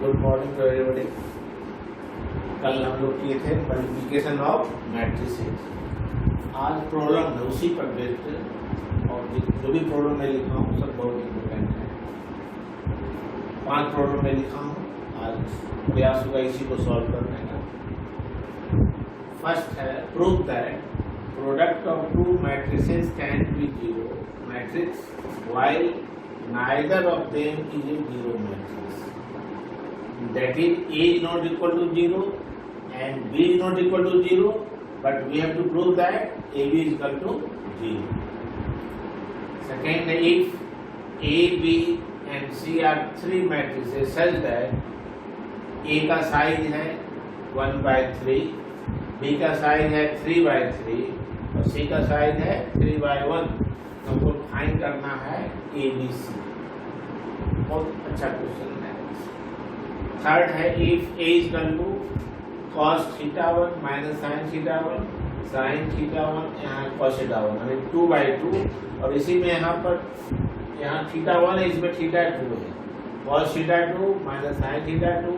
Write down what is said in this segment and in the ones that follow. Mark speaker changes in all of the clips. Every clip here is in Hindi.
Speaker 1: Good morning to everybody. कल हम लोग किए थे मल्टीप्लिकेशन ऑफ मैट्रिसेस। आज प्रॉब्लम है उसी पर बेस्ड, और जो भी प्रॉब्लम मैं लिखा हूँ सब बहुत इम्पोर्टेंट है। 5 प्रॉब्लम मैं लिखा हूँ, आज प्रयास होगा इसी को सॉल्व करने का। फर्स्ट है, prove that product of to matrices can be zero matrix while neither of them is a zero matrix. That is, A is not equal to 0 and B is not equal to 0, but we have to prove that AB is equal to 0. Second, if A, B and C are 3 matrices such that A का साइज है 1/3, B का साइज है 3/3 और C का साइज है 3/1, हमको फाइंड करना है ABC। बहुत अच्छा क्वेश्चन है। थर्ड है, if A is equal to cos θ1 minus sin θ1 sin θ1 यहाँ cos θ1 यानी 2/2, और इसी में यहाँ पर यहाँ θ1 है, इसमें θ2 है। cos θ2 minus sin θ2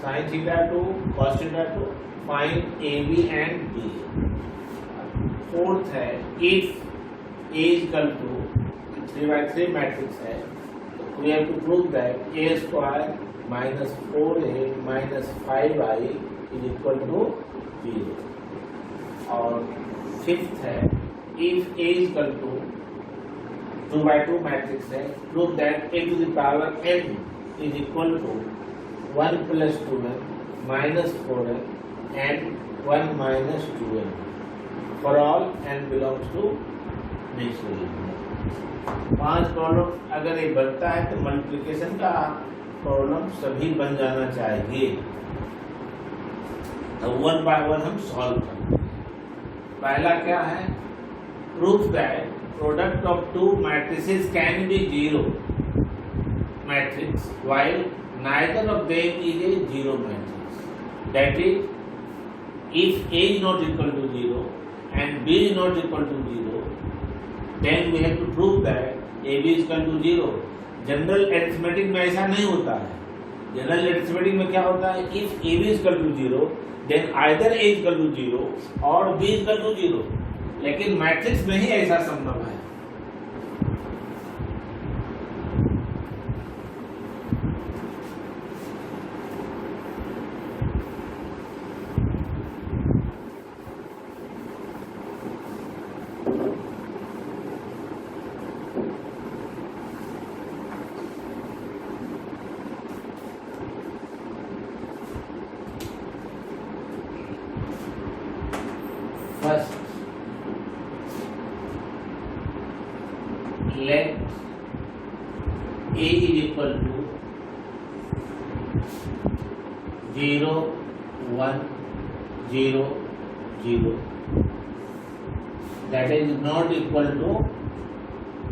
Speaker 1: sin θ2 cos θ2, find AB and B। Fourth है, if A is equal to 3/3 matrix है, तो we have to prove that A square minus 4A minus 5I is equal to 0। और फिफ्थ है, if A is equal to 2/2 matrix है, prove that A to the power n is equal to 1 plus 2n minus 4n and 1 minus 2n for all n belongs to natural. 5 problem अगर ये बनता है तो मल्टीप्लिकेशन का प्रॉब्लम सभी बन जाना चाहिए। तो 1 बाय 1 हम सॉल्व करते हैं। पहला क्या है, proof that product of to matrices can be zero matrix while neither of them is a zero matrix. That is, if A is not equal to 0 and B is not equal to 0, then we have to prove that AB is equal to 0। General arithmetic में ऐसा नहीं होता है। जनरल अरिथमेटिक में क्या होता है, if AB is equal to 0 then either A is equal to 0 और B is equal to 0, लेकिन मैट्रिक्स में ही ऐसा संभव है। First, let A is equal to 0 1 0 0, that is not equal to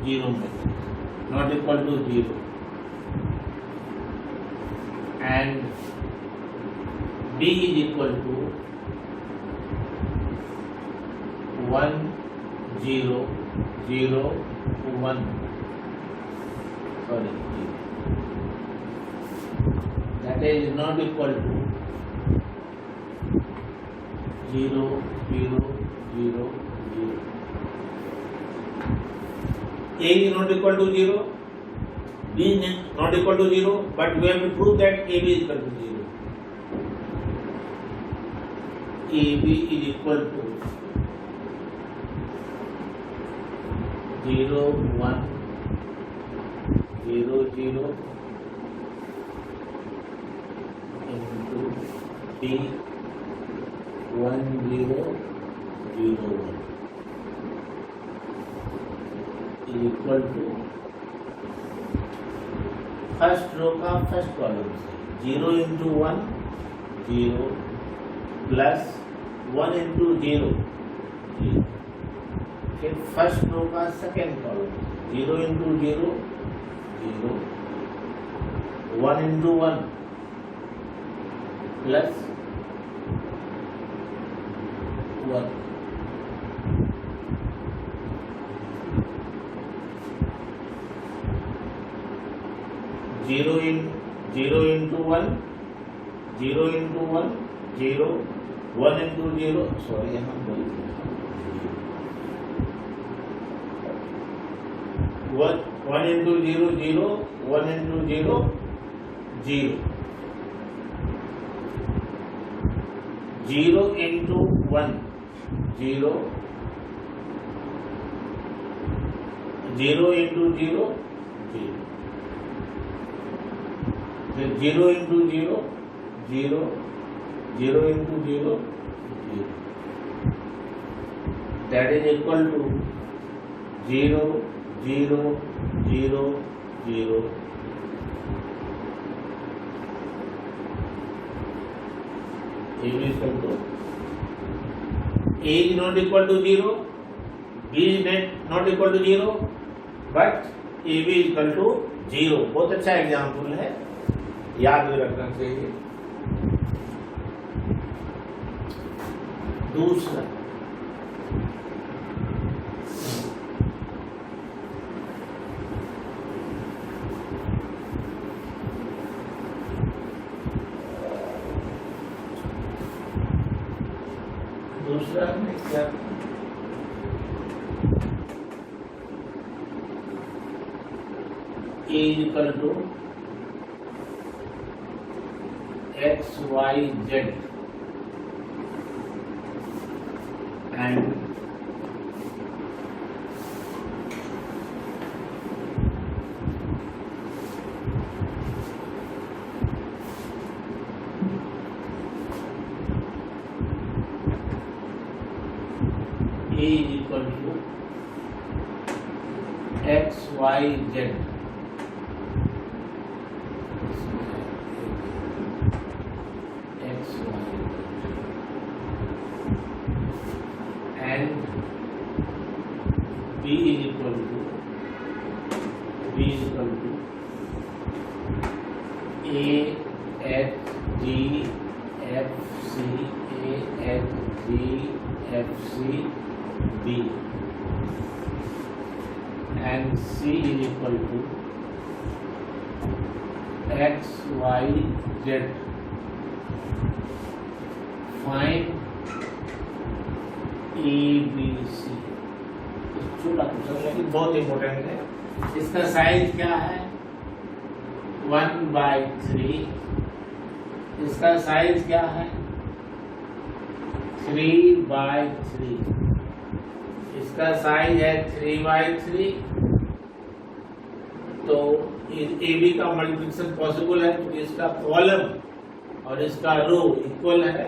Speaker 1: 0 matrix, not equal to 0, and B is equal to 1 0 0 1, sorry, that is not equal to 0 0 0 0। A is not equal to 0, B is not equal to 0, but we have to prove that AB is equal to 0। AB is equal to 0 1 0 0 into B 1 0 0 1 is equal to first row का फर्स्ट कॉलम से 0 into 1 0 प्लस 1 into 0 0। फिर फर्स्ट रो का second column 0 into 0 0 1 into 1 plus 1। 0 into 1 0 into 1 0, 1 into 0, sorry यहाँ बोल दिया 1 into 0 0, 1 into 0 0, 0 into 1 0, 0 into 0 0, फिर 0 into 0 0, 0 into 0 0, that is equal to 0 0 0 0, A is equal to A is not equal to 0, B is not equal to 0, but AB is equal to 0. बहुत अच्छा एग्जाम्पल है, याद भी रखना चाहिए. दूसरा में क्या A is equal to x y z and A is equal to x y z x y and B is equal to A H G F C A H G F C B and C is equal to x y z. Find A B C. छोटा क्वेश्चन लेकिन बहुत इंपॉर्टेंट है. इसका साइज क्या है? 1/3. इसका साइज क्या है? 3/3. इसका साइज है 3/3. तो ए बी का मल्टीप्लिकेशन पॉसिबल है तो इसका कॉलम और इसका रो इक्वल है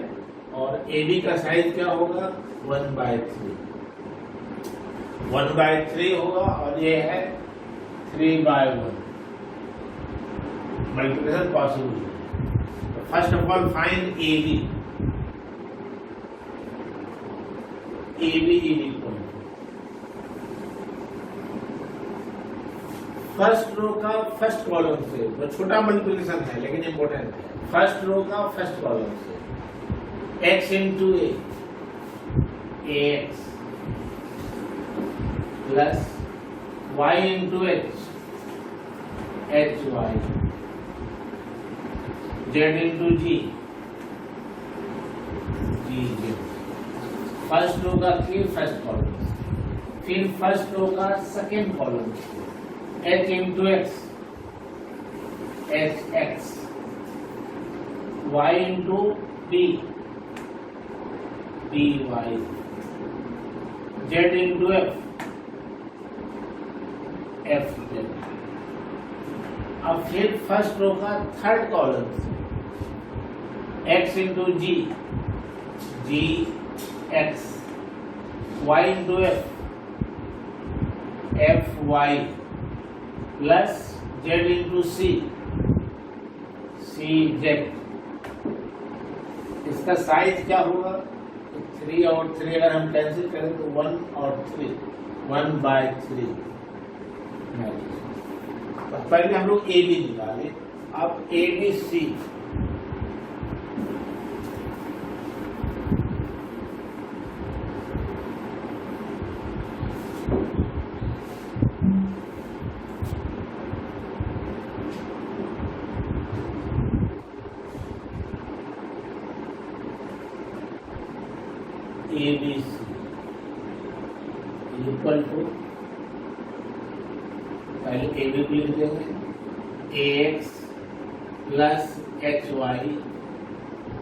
Speaker 1: और ए बी का साइज क्या होगा? 1/3. 1/3 होगा और ये है 3/1. मल्टीप्लिकेशन पॉसिबल है. First of all find A B. A B is equal first row का फर्स्ट कॉलम से. तो छोटा मल्टीप्लिकेशन है लेकिन इंपॉर्टेंट है. फर्स्ट रो का फर्स्ट कॉलम से x into a ax plus y into h hy z into g gz. First row का फिर फर्स्ट कॉलम, फिर फर्स्ट रो का second column h into x hx y into b dy z into f fz. अब फिर फर्स्ट रो का third column x into g gx y into f fy plus z into c cz. इसका साइज क्या होगा? 3 और 3 अगर हम कैंसिल करें तो 1 और 3 1/3. पहले हम लोग ए बी निकाले. अब A B C ABC equal to, पहले ए बी को लिख देंगे, AX plus HY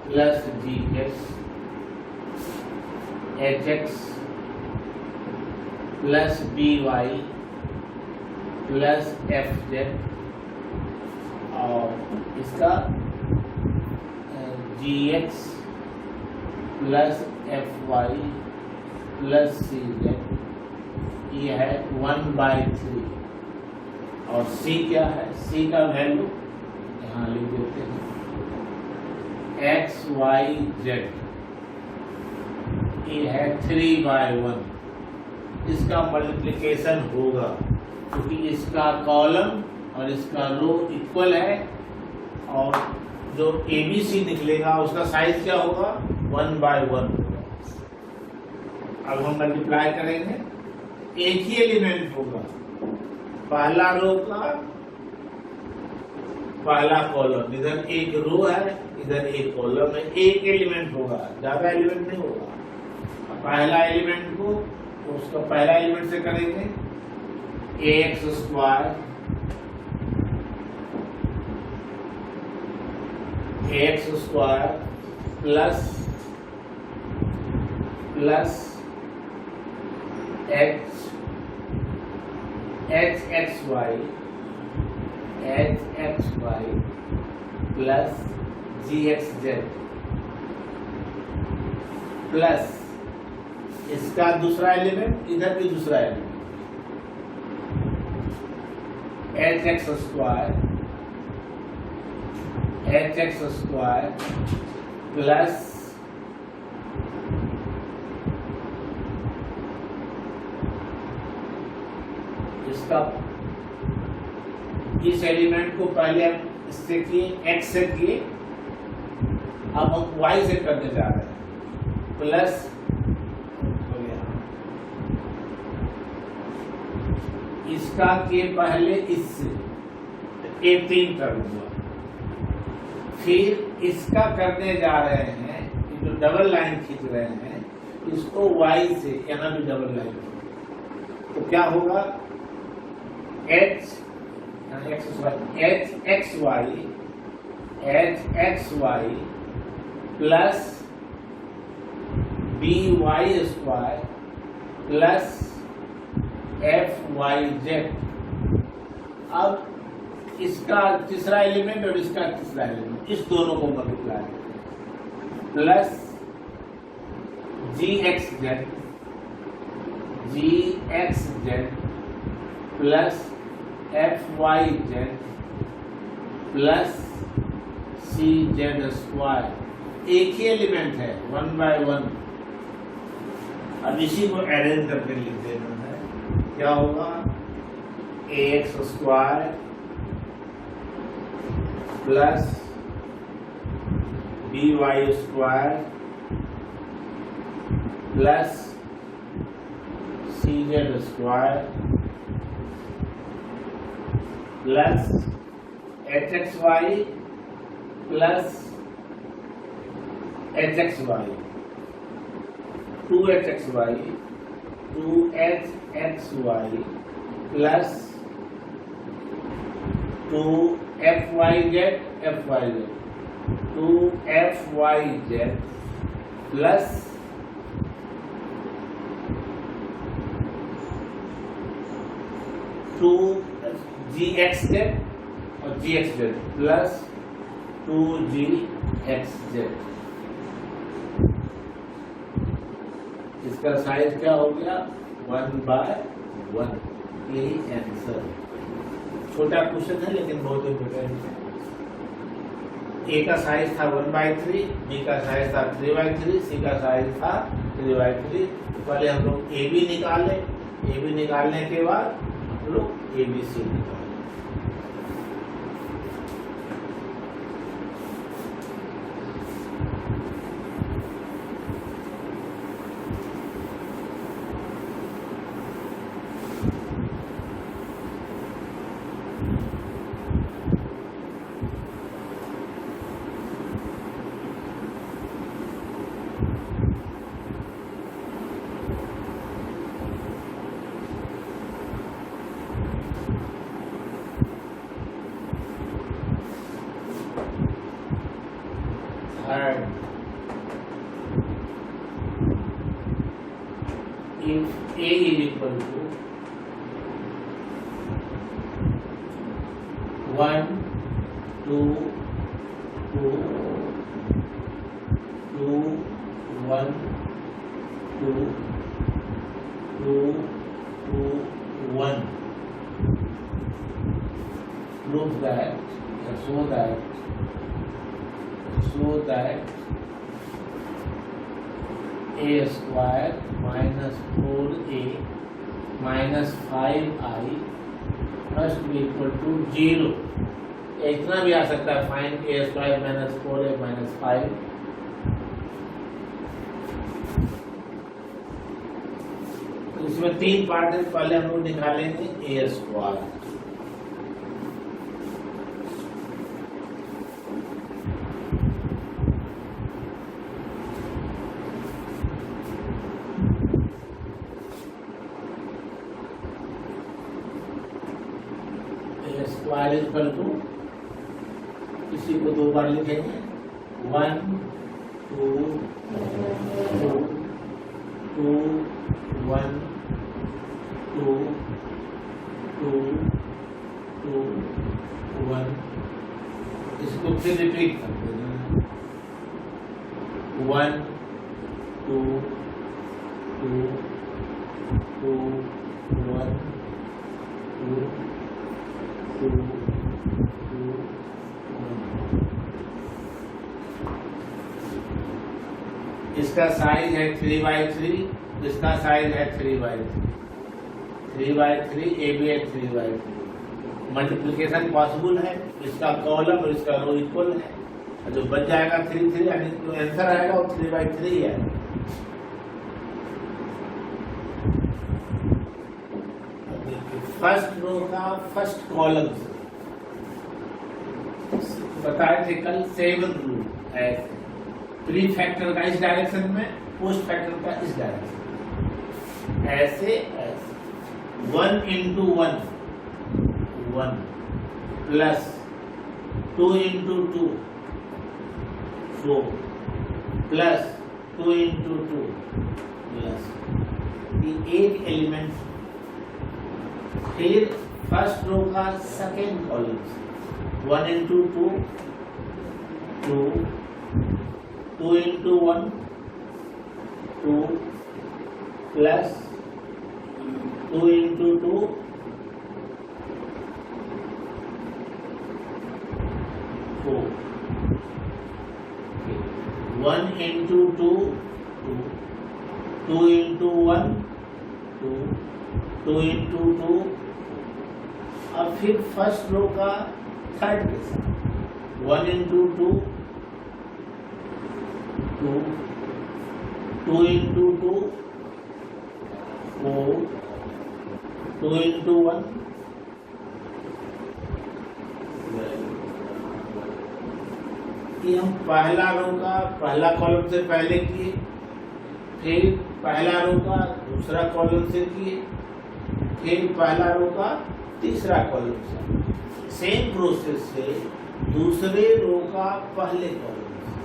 Speaker 1: plus GX HX plus BY plus FZ और इसका GX plus FY plus CZ, ये है 1/3। और C क्या है, C का वैल्यू यहाँ लिख देते हैं, XYZ, ये है 3/1। इसका मल्टीप्लिकेशन होगा क्योंकि इसका कॉलम और इसका रो इक्वल है, और जो ABC निकलेगा उसका साइज क्या होगा, 1/1 होगा। अब हम मल्टीप्लाई करेंगे, एक ही एलिमेंट होगा, पहला रो का पहला कॉलम, इधर एक रो है इधर एक कॉलम है, एक एलिमेंट होगा, ज्यादा एलिमेंट नहीं होगा। पहला एलिमेंट को उसका पहला एलिमेंट से करेंगे, AX square plus HXY plus GXZ plus इसका दूसरा एलिमेंट, इधर भी दूसरा एलिमेंट, HX स्क्वायर प्लस इसका, इस एलिमेंट को पहले हम इससे किए, X से किए, अब हम Y से करने जा रहे हैं, प्लस इसका के पहले इससे एक 3 कर दूंगा, फिर इसका करने जा रहे हैं, जो डबल लाइन खींच रहे हैं इसको Y से, यहाँ भी डबल लाइन, तो क्या होगा, HXY plus BY square plus FYZ। अब इसका तीसरा एलिमेंट और इसका तीसरा एलिमेंट, इस दोनों को multiply, plus GXZ plus FYZ plus CZ square, एक ही एलिमेंट है, 1/1। अब इसी को अरेंज करके लिख देना है, क्या होगा, AX square plus BY square plus CZ square plus HXY plus HXY 2HXY plus 2FYZ 2FYZ plus 2GXZ और GXZ प्लस 2GXZ। इसका साइज क्या हो गया, 1/1। यही आंसर, छोटा क्वेश्चन है लेकिन बहुत इम्पोर्टेंट है। ए का साइज था 1/3, बी का साइज था 3/3, सी का साइज था 3/3। पहले हम लोग ए बी निकाले, ए बी निकालने के बाद हम लोग ABC निकाले। third. If A is equal to 1, 2, 2, 2, 1, 2, 2, 2, 1. Prove that, so that a square minus 4a minus 5i must be equal to 0. इतना भी आ सकता है, find a square minus 4a minus 5. तो इसमें 3 पार्ट है, पहले हम लोग निकालेंगे a square. Square equal to, इसी को 2 बार लिखेंगे, 1, 2, 2, 2, 1, 2, 2, 2, 1. इसको फिर रिपीट करते हैं, 1, 2, 2, 2, 1, 2, 2, 2, 1. इसका साइज है 3/3, इसका साइज है 3/3. 3/3 ए बी है 3/3. मल्टीप्लिकेशन पॉसिबल है, इसका कॉलम और इसका रो इक्वल है, जो बच जाएगा 3 3, यानी जो आंसर आएगा वो 3/3 है. फर्स्ट रो का फर्स्ट कॉलम बताए थे कल, 7 रूल है. प्री फैक्टर का इस डायरेक्शन में, पोस्ट फैक्टर का इस डायरेक्शन. ऐसे 1 into 1 1 plus 2 into 2 4 plus 2 into 2 plus ये एक एलिमेंट. फिर फर्स्ट रो का second column 1 into 2 2 2 into 1 2 plus 2 into 2 4. 1 into 2 2 2 into 1 2 2 into 2. अब फिर फर्स्ट रो का थर्ड के साथ 1 into 2 2 2 into 2 4 2 into 1 ये हम पहला रो का पहला कॉलम से पहले किए, फिर पहला रो का दूसरा कॉलम से किए, फिर पहला रो का तीसरा कॉलम से. सेम प्रोसेस से दूसरे रो का पहले कॉलम से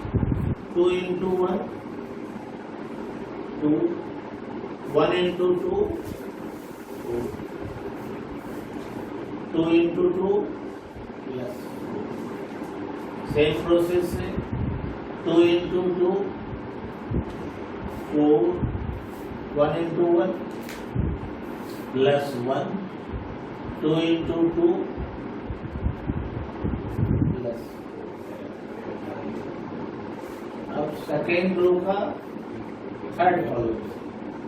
Speaker 1: 2 into 1 2 1 into 2 2 into 2 plus. Same process से 2 into 2 4 1 into 1 plus 1 2 into 2 plus. अब सेकेंड रो का third column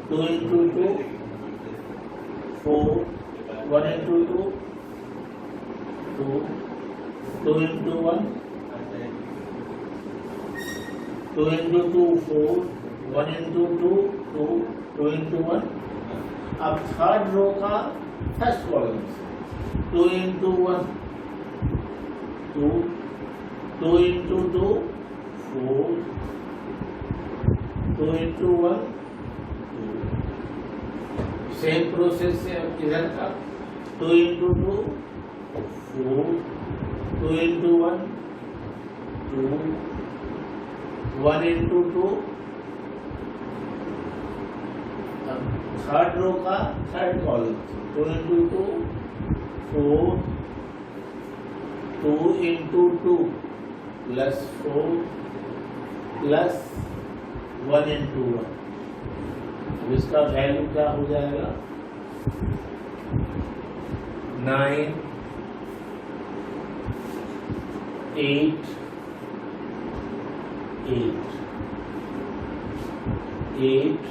Speaker 1: 2 into 2 4 1 into 2 2 2 into 1 2 into 2 4 1 into 2 2 2 into 1. अब थर्ड रो का first column 2 into 1 2 2 into 2 4 2 into 1 2. Same process से अब इधर का 2 into 2 4 2 into 1 2 1 into 2, third row का third column 2 into 2 4, 2 into 2 plus 4 plus 1 into 1, तो इसका वैल्यू क्या हो जाएगा 9 8 8 8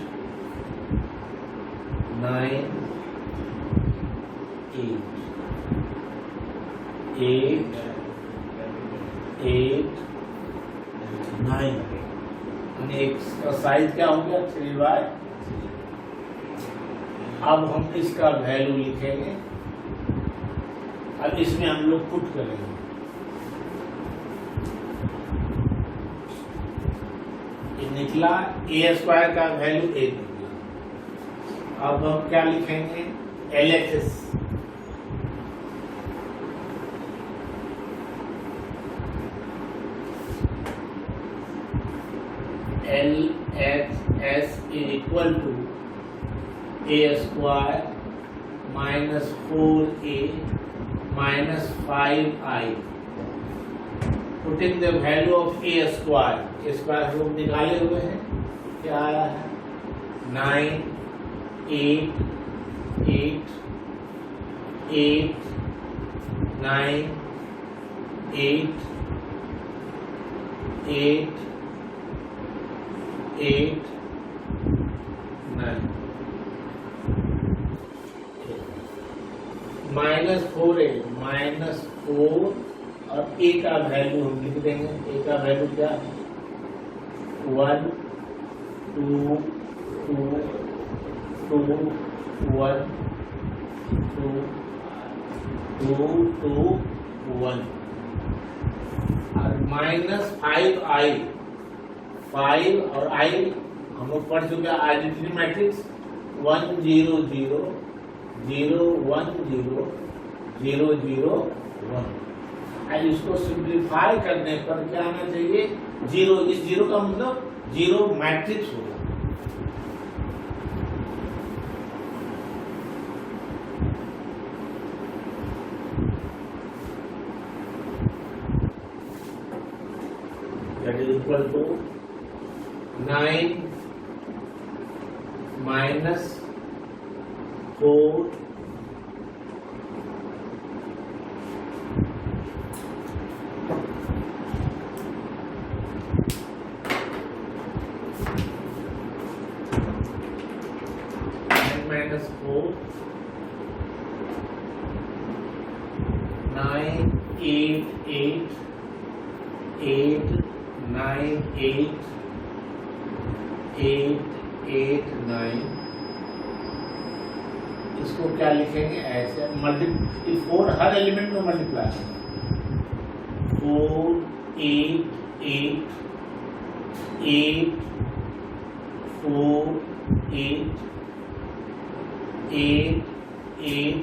Speaker 1: 9 8 8 8 9, एक का साइज क्या हो गया 3/3। अब हम इसका वैल्यू लिखेंगे, अब इसमें हम लोग पुट करेंगे। ये निकला a² का वैल्यू 1 निकला। अब हम क्या लिखेंगे LHS, LHS is equal to a² minus 4a minus 5i, putting the value of a² हम निकाले हुए हैं, क्या आया है 9 8 8 8 9 8 8 8 9 -4a -4 और a का वैल्यू हम लिख देंगे। a का वैल्यू क्या है 1 2 2 2 1 2 2 2 1 और -5i, 5 और i हम लोग पढ़ चुके हैं आइडेंटिटी मैट्रिक्स 1 0 0 0 1 0 0 0 1। अब इसको सिंप्लीफाई करने पर क्या आना चाहिए 0। इस 0 का मतलब 0 मैट्रिक्स होगा। That is equal to 9 minus 4 minus 4 9 8 8 8 9 8 8 8 9। इसको क्या लिखेंगे ऐसे मल्टीप्लाई 4 हर एलिमेंट में मल्टीप्लाई 4 8 8 8 4 8 8 8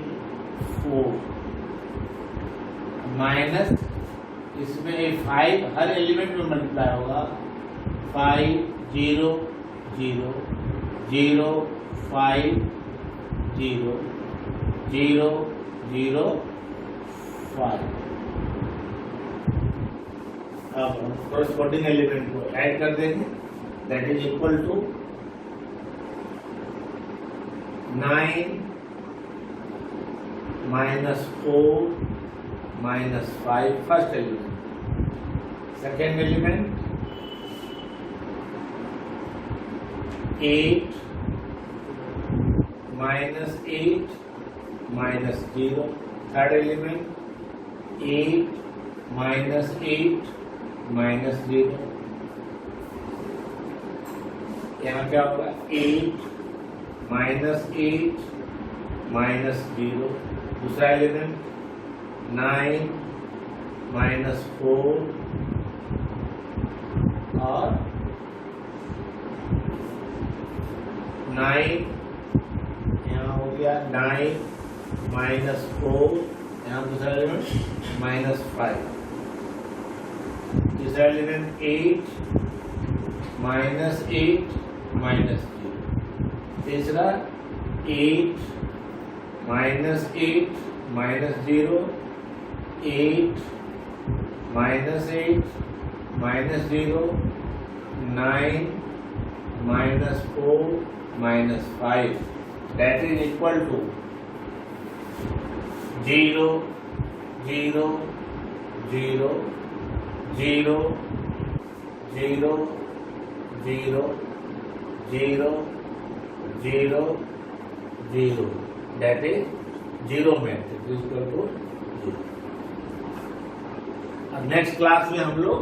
Speaker 1: 4 माइनस इसमें 5 हर एलिमेंट में मल्टीप्लाई होगा 5 0 0 0 5 0 0 0 5। अब हम कोरस्पॉन्डिंग एलिमेंट को ऐड कर देंगे, that is equal to 9 minus 4 minus 5 first element, second element 8 minus 8 minus 0, third element 8 minus 8 minus 0, यहाँ क्या होगा 8 minus 8 minus 0, दूसरा एलिमेंट 9 minus 4 और 9 यहाँ हो गया 9 minus 4, यहाँ दूसरा एलिमेंट minus 5, तीसरा एलिमेंट 8 -8 -0। तीसरा 8 -8 -0, 8 -8 -0, 9 -4 -5, that is equal to 0 0 0 0 0 0 0 0 0, that is zero matrix is equal to 0। अब नेक्स्ट क्लास में हम लोग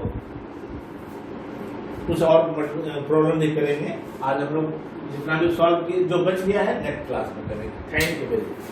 Speaker 1: कुछ और प्रॉब्लम नहीं करेंगे। आज हम लोग जितना भी सॉल्व किए, जो बच गया है नेक्स्ट क्लास में करेंगे। Thank you very much.